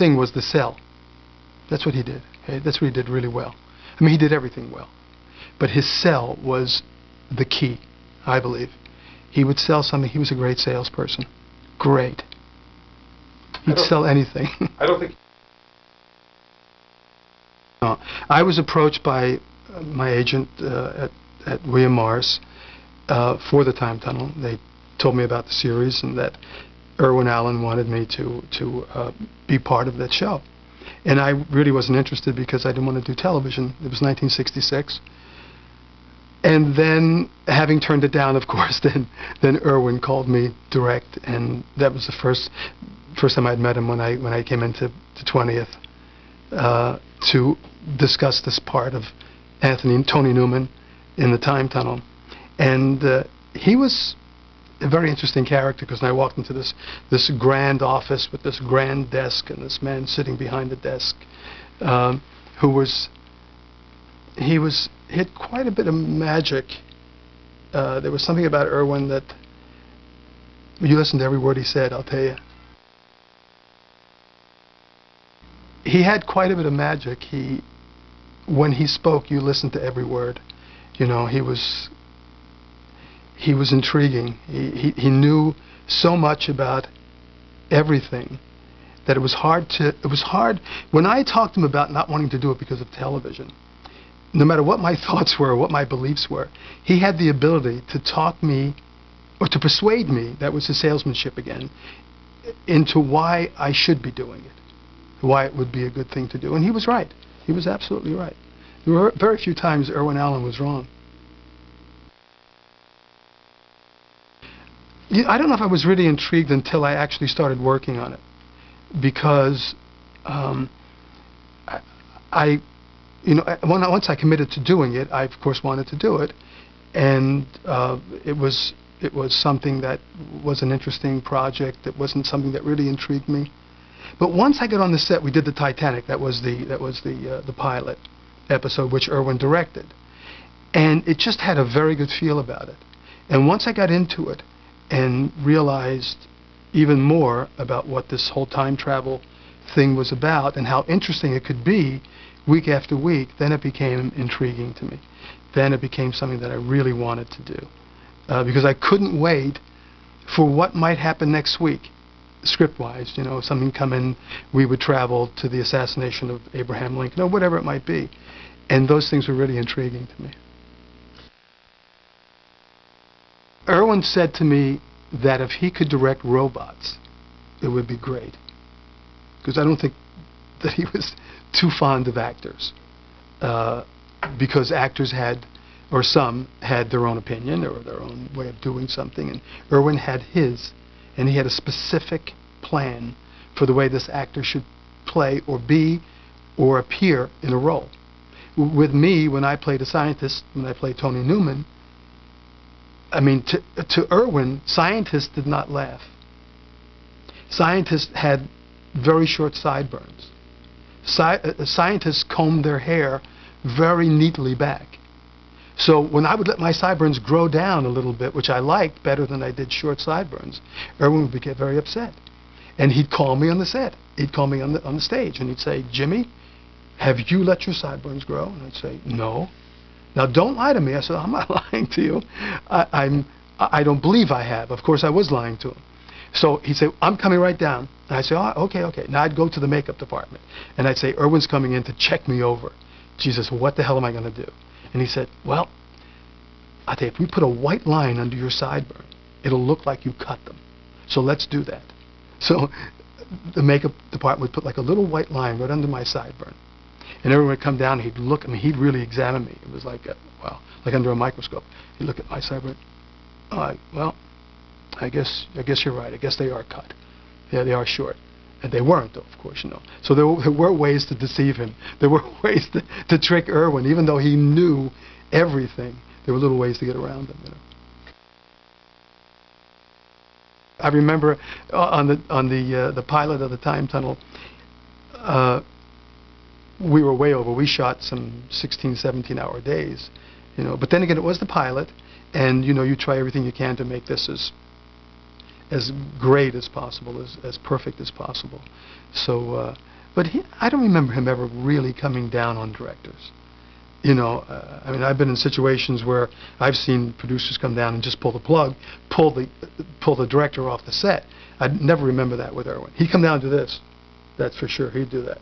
thing was the sell. That's what he did. Okay? That's what he did really well. I mean, he did everything well. But his sell was the key, I believe. He would sell something. He was a great salesperson. Great. He'd sell anything. I don't think... No. I was approached by my agent at William Morris for the Time Tunnel. They told me about the series and that Irwin Allen wanted me to be part of that show. And I really wasn't interested because I didn't want to do television. It was 1966. And then, having turned it down, of course, then Irwin called me direct, and that was the first time I'd met him when I came into 20th to discuss this part of Tony Newman in the Time Tunnel. And he was a very interesting character, because I walked into this grand office with this grand desk and this man sitting behind the desk he had quite a bit of magic. There was something about Irwin that, you listen to every word he said, I'll tell you. He had quite a bit of magic. When he spoke, you listened to every word. You know, he was intriguing. He knew so much about everything that it was hard when I talked to him about not wanting to do it because of television. No matter what my thoughts were, what my beliefs were, he had the ability to talk me, or to persuade me, that was his salesmanship again, into why I should be doing it, why it would be a good thing to do. And he was right. He was absolutely right. There were very few times Irwin Allen was wrong. I don't know if I was really intrigued until I actually started working on it, because once I committed to doing it, I of course wanted to do it, and it was something that was an interesting project. It wasn't something that really intrigued me. But once I got on the set, we did the Titanic. That was the pilot episode, which Irwin directed, and it just had a very good feel about it. And once I got into it and realized even more about what this whole time travel thing was about and how interesting it could be week after week, then it became intriguing to me. Then it became something that I really wanted to do, because I couldn't wait for what might happen next week, script-wise. You know, something come in, we would travel to the assassination of Abraham Lincoln, or whatever it might be. And those things were really intriguing to me. Irwin said to me that if he could direct robots, it would be great. Because I don't think that he was too fond of actors. Because actors had, or some, had their own opinion or their own way of doing something. And Irwin had his, and he had a specific plan for the way this actor should play or be or appear in a role. With me, when I played a scientist, when I played Tony Newman, I mean, to Irwin, scientists did not laugh. Scientists had very short sideburns. Scientists combed their hair very neatly back. So when I would let my sideburns grow down a little bit, which I liked better than I did short sideburns, Irwin would get very upset. And he'd call me on the set. He'd call me on the stage, and he'd say, "Jimmy, have you let your sideburns grow?" And I'd say, "No." "Now, don't lie to me." I said, "I'm not lying to you. I don't believe I have." Of course, I was lying to him. So he'd say, "I'm coming right down." And I'd say, "Oh, okay." Now I'd go to the makeup department, and I'd say, "Irwin's coming in to check me over." Jesus, what the hell am I going to do? And he said, "Well, I'll tell you, if we put a white line under your sideburn, it'll look like you cut them. So let's do that." So the makeup department would put like a little white line right under my sideburn. And everyone would come down, and he'd look at me, he'd really examine me. It was like, like under a microscope. He'd look at my sideburn. Well, I guess you're right. I guess they are cut. Yeah, they are short. And they weren't, though, of course, you know. So there were ways to deceive him. There were ways to trick Irwin, even though he knew everything. There were little ways to get around him, you know. I remember on the pilot of the Time Tunnel, we were way over. We shot some 16, 17-hour days, you know. But then again, it was the pilot, and you know, you try everything you can to make this as great as possible, as perfect as possible. So But I don't remember him ever really coming down on directors. I mean, I've been in situations where I've seen producers come down and just pull the plug, pull the director off the set. I never remember that with Erwin. He'd come down and do this. That's for sure. He'd do that.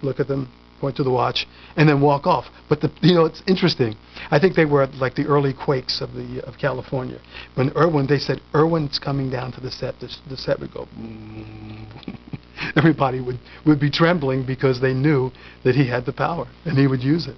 Look at them, point to the watch, and then walk off. But it's interesting. I think they were like the early Quakes of California. When they said Erwin's coming down to the set, the set would go. Everybody would be trembling because they knew that he had the power and he would use it.